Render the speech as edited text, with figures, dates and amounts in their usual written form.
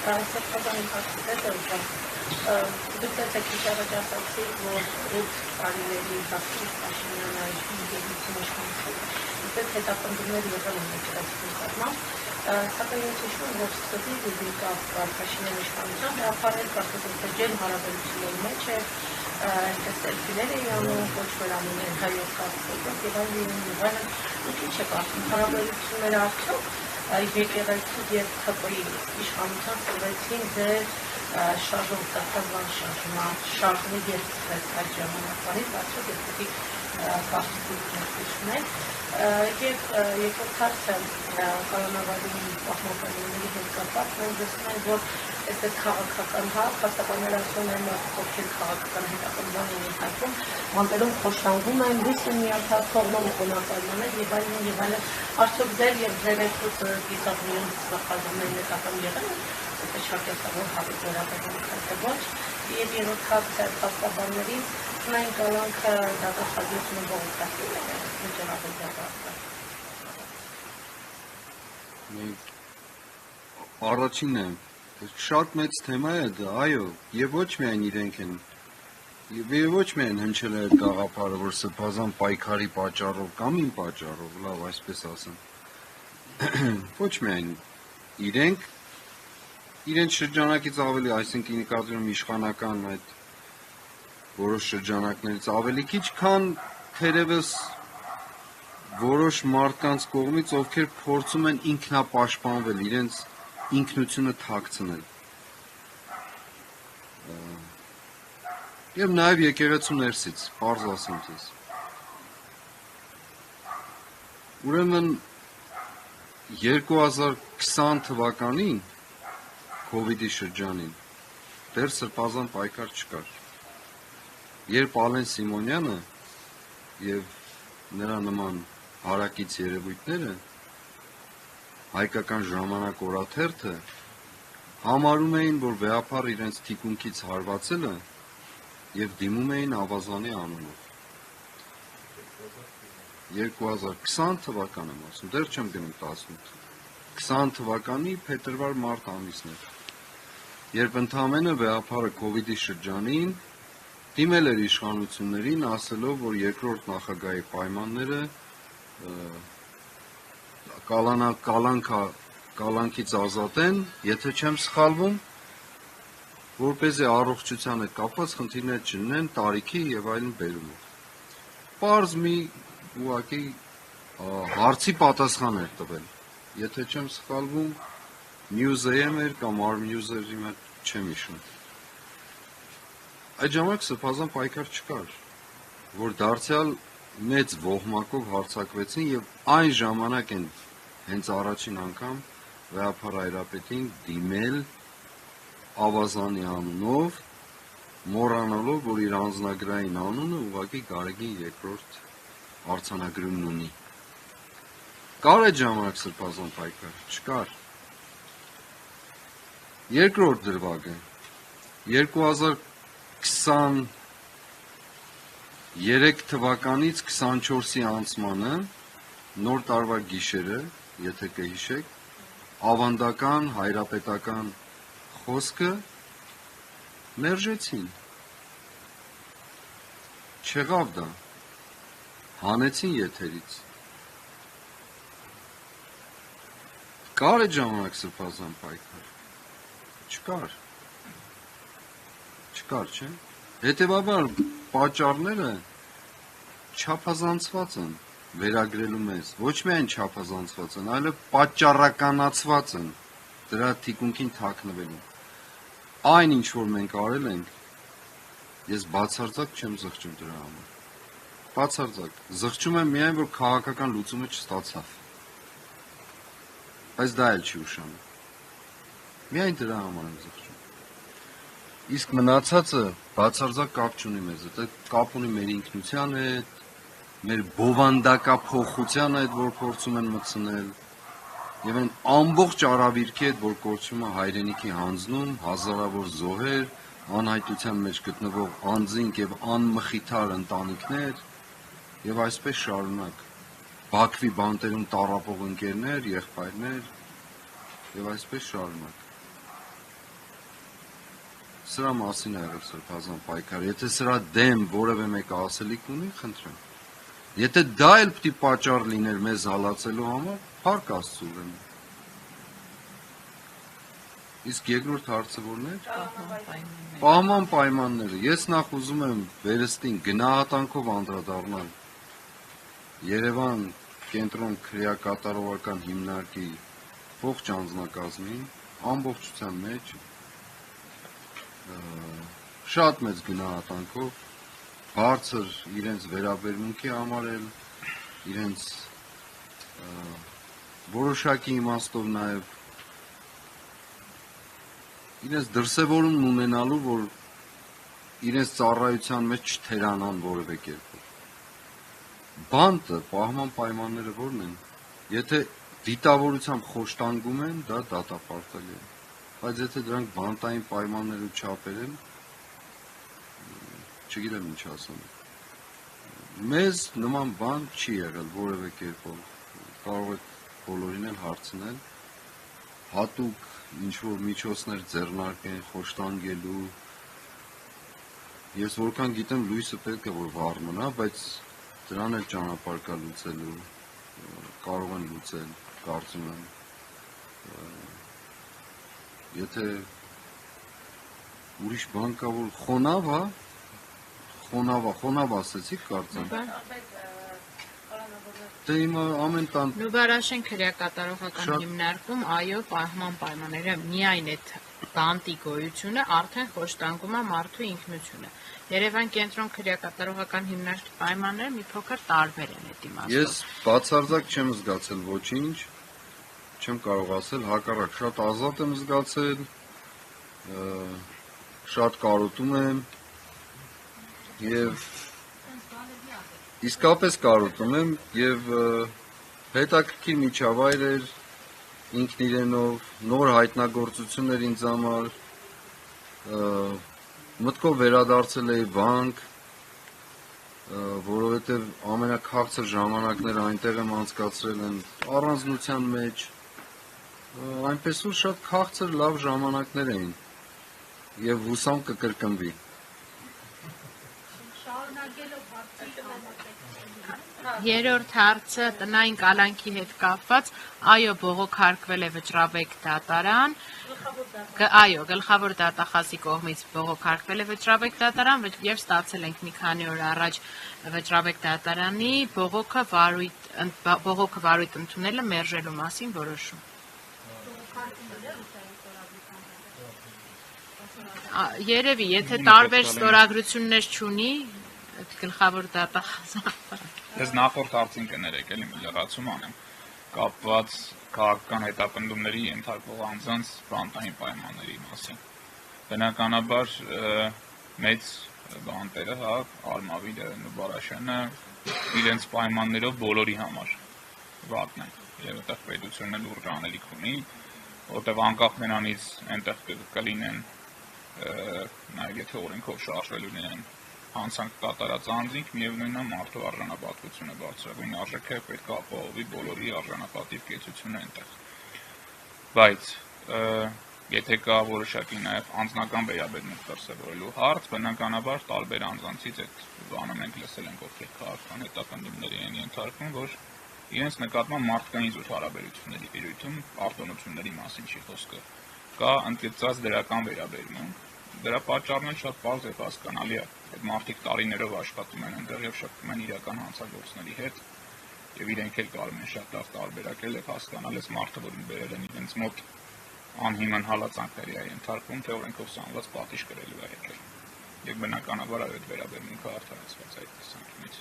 Սրբազան իմ դուք քիչ առաջ ասացի, որ 8 տարիների հասցրից Փաշինյանը այժմ գերություն իշխանություն, այդպես հետապնդումներ եղել են մեջրացում կազմամբ, սակայն ես հիշում եմ, որ սկզբի դիվիկավ Փաշինյանի իշխանության հրապարել կարգախոսական հարաբերությունների մեջ է, այնպես սելֆիներ էի անում, կոչվել անում են հայոց կարգախոս եւ այլն, դուք ինչ եք ասում, հարաբերությունները արդյոք եկեղեցու եւ ՀՊ-ի իշխանության ծրվեցին ձեր շարժող տախտազան շարժումը երբեք այդ ժամանակվանից արդյոք երբեկի կարծիքներ եւ երկրորդ հարցը կանոնավարի պահպանողների հետ կապված մենք տեսնում ենք որ այսպես քաղաքական հաստատաներ ասում են ովքեր քաղաքական հետապնդման են ենթարկվում անտերում խոշտանգում են լույս են միացած թողնում օնակալմաններ եւ այլն արդյոք ձեր եւ ձեր գիտակցության նախագծների նկատմամբ եղել են Շարքեսավոր հավիտ վերաբերյալ ոչ եւ երրորդ հարցը փաստաբաններին ունեն կալանքը դատախազությունը բողոքակի Առաջինն է շատ մեծ թեմա է դա, այո, եւ ոչ միայն իրենք են եւ ոչ միայն հնչել է այդ գաղափարը, որ սրբազան պայքարի պատճառով կամ իմ պատճառով, լավ, այսպես ասեմ, ոչ միայն իրենք իրենց շրջանակից ավելի, այսինքն նկատի իշխանական այդ որոշ շրջանակներից ավելի քիչ, քան թերևս որոշ մարդկանց կողմից, ովքեր փորձում են ինքնապաշտպանվել, իրենց ինքնությունը թաքցնել։ Եվ նաև եկեղեցու ներսից, պարզ ասեմ ձեզ։ Ուրեմն 2020 թվականին Քովիդի շրջանին դեռ սրբազան պայքար չկար։ Երբ Ալեն Սիմոնյանը եւ նրա նման հարակից երևույթները հայկական ժամանակ օրաթերթը համարում էին, որ վեհապար իրենց թիկունքից հարվածել է եւ դիմում էին ավազանի անունով։ 2020 թվականն եմ ասում, դեռ չեմ գնում 18։ 20 թվականի փետրվար-մարտ ամիսներ։ Երբ ընդամենը վեհապարը Քովիդի շրջանին դիմել էր իշխանություններին, ասելով, որ երկրորդ նախագահի պայմանները կալանքից ազատեն, եթե չեմ սխալվում, որպեսզի առողջության հետ կապված խնդիրներ չլինեն տարիքի եւ այլն բերումով։ Պարզ մի ուղղակի հարցի պատասխան էր տվել։ Եթե չեմ սխալվում, News-am էր կամ Arnews-էր, հիմա չեմ հիշում։ Այդ ժամանակ սրբազան պայքար չկար, որ դարձյալ մեծ ոհմակով հարձակվեցին եւ այն ժամանակ են հենց առաջին անգամ վեհապար Հայրապետին դիմել ավազանի անունով, մոռանալով, որ իր անձնագրային անունը ուղղակի Գարեգին երկրորդ արձանագրումն ունի։ Կար այդ ժամանակ սրբազան պայքար, չկար։ Երկրորդ դրվագը 2023 թվականից 24-ի անցմանը նոր տարվա գիշերը, եթե կհիշեք, ավանդական հայրապետական խոսքը մերժեցին։ Չեղավ դա։ Հանեցին եթերից։ Կար այդ ժամանակ սրբազան պայքար։ Չկար, չէ։ Հետևաբար պատճառները չափազանցված են վերագրելու մեզ, ոչ միայն չափազանցված են, այլև պատճառականացված են դրա թիկունքին թաքնվելու։ Այն ինչ որ մենք արել ենք, ես բացարձակ չեմ զղջում դրա համար։ Բացարձակ, զղջում եմ միայն որ քաղաքական լուծումը չստացավ։ Բայց դա էլ չի ուշանում։ Միայն դրա համար եմ զղջում։ Իսկ մնացածը բացարձակ կապ չունի մեզ հետ, կապ ունի մեր ինքնության հետ, մեր բովանդակափոխության հետ, որ փորձում են մտցնել, եւ այն ամբողջ արավիրքի հետ, որ կոչվում է հայրենիքի հանձնում, հազարավոր զոհեր, անհայտության մեջ գտնվող անձինք եւ անմխիթար ընտանիքներ, եւ այսպես շարունակ։ Բաքվի բանտերում տառապող ընկերներ, եղբայրներ, եւ այսպես շարունակ։ Սրա մասին է եղել սրբազան պայքարը։ Եթե սրա դեմ որևէ մեկը ասելիք ունի, խնդրեմ։ Եթե դա էլ պիտի պատճառ լիներ մեզ հալածելու համար, փառք Աստծո ուրեմն։ Իսկ երկրորդ հարցը որն է։ Պահման պայմանները։ Ես նախ ուզում եմ վերստին գնահատանքով անդրադառնալ Երևան կենտրոն քրեակատարողական հիմնարկի ողջ անձնակազմին, ամբողջության մեջ շատ մեծ գնահատանքով, բարձր իրենց վերաբերմունքի համարել, իրենց որոշակի իմաստով նաև իրենց դրսևորումն ունենալու, որ իրենց ծառայության մեջ չթերանան որևէ կերպով։ Բանտը, պահման պայմանները որն են, եթե դիտավորությամբ խոշտանգում են, դա դատապարտելի է, բայց եթե դրանք բանտային պայմաններ ու չափեր են, չգիտեմ ինչ ասեմ։ Մեզ նման բան չի եղել որևէ կերպով, կարող եք բոլորին էլ հարցնել, հատուկ ինչ-որ միջոցներ ձեռնարկեն խոշտանգելու, ես որքան գիտեմ լույսը պետք է որ վառ մնա, բայց դրան էլ ճանապարհ կա լուծելու, կարող են լուծել, կարծում եմ, եթե ուրիշ բան կա որ խոնավ, հա, խոնավ ասեցիք կարծեմ։ Դե հիմա ամեն տան Նուբարաշեն քրեակատարողական հիմնարկում, այո, պահման պայմանները միայն այդ բանտի գոյությունը արդեն խոշտանգում է մարդու ինքնությունը։ Երևան կենտրոն քրեակատարողական հիմնարկի պայմանները մի փոքր տարբեր են այդ իմաստով։ Ես բացարձակ չեմ զգացել ոչինչ, չեմ կարող ասել, հակառակ շատ ազատ եմ զգացել, շատ կարոտում եմ եւ իսկապես կարոտում եմ եւ հետաքրքիր միջավայր էր ինքն իրենով, նոր հայտնագործություններ ինձ համար, մտքով վերադարձել էի վանք, որովհետև ամենաքաղցր ժամանակները այնտեղ եմ անցկացրել են առանձնության մեջ, այնպես որ շատ քաղցր լավ ժամանակներ էին եւ հուսամ կկրկնվի։ Երրորդ հարցը տնային կալանքի հետ կապված, այո, բողոքարկվել է Վճռաբեկ դատարան, այո, գլխավոր դատախազի կողմից բողոքարկվել է Վճռաբեկ դատարան եւ ստացել ենք մի քանի օր առաջ Վճռաբեկ դատարանի բողոքը վարույթ ընդունելը մերժելու մասին որոշում։ Երևի, եթե տարբեր ստորագրություններ չունի, գլխավոր դատախազը։ Ես նախորդ հարցին կներեք, էլի մի լրացում անեմ, կապված քաղաքական հետապնդումների ենթարկվող անձանց բանտային պայմանների մասին։ Բնականաբար մեծ բանտերը, հա, Արմավիրը, Նուբարաշյանը իրենց պայմաններով բոլորի համար վատն են, եւ այդտեղ պետությունն էլ ուրջ անելիք ունի, որտեղ անկախ նրանից այնտեղ կլինեն նաեւ եթե օրենքով շարժվելու լինեն հանցանք կատարած անձինք, միևնույնն է մարդու արժանապատվությունը բարձրագույն արժեքը պետք է ապահովի բոլորի արժանապատիվ կեցությունը այնտեղ։ Բայց եթե կա որոշակի նաև անձնական վերաբերմունք դրսևորելու հարց, բնականաբար տարբեր անձանցից այդ բանը մենք լսել ենք, ովքեր քաղաքական հետապնդումների են ենթարկվում, որ իրենց նկատմամբ մարդկային զուտ հարաբերությունների տիրույթում արտոնությունների մասին չի խոսքը։ Կա ընդգծած դրական վերաբերմունք, դրա պատճառն էլ շատ պարզ եւ հասկանալի է։ Այդ մարդիկ տարիներով աշխատում են այնտեղ եւ շփվում են իրական հանցագործների հետ եւ իրենք էլ կարող են շատ լավ տարբերակել եւ հասկանալ այս մարդը, որին բերել են իրենց մոտ անհիմն հալածանքների է ենթարկվում, թե օրենքով սանված պատիժ կրելու է եկել։ Եվ բնականաբար այդ վերաբերմունքը արդարացված է այդ տեսանկյունից։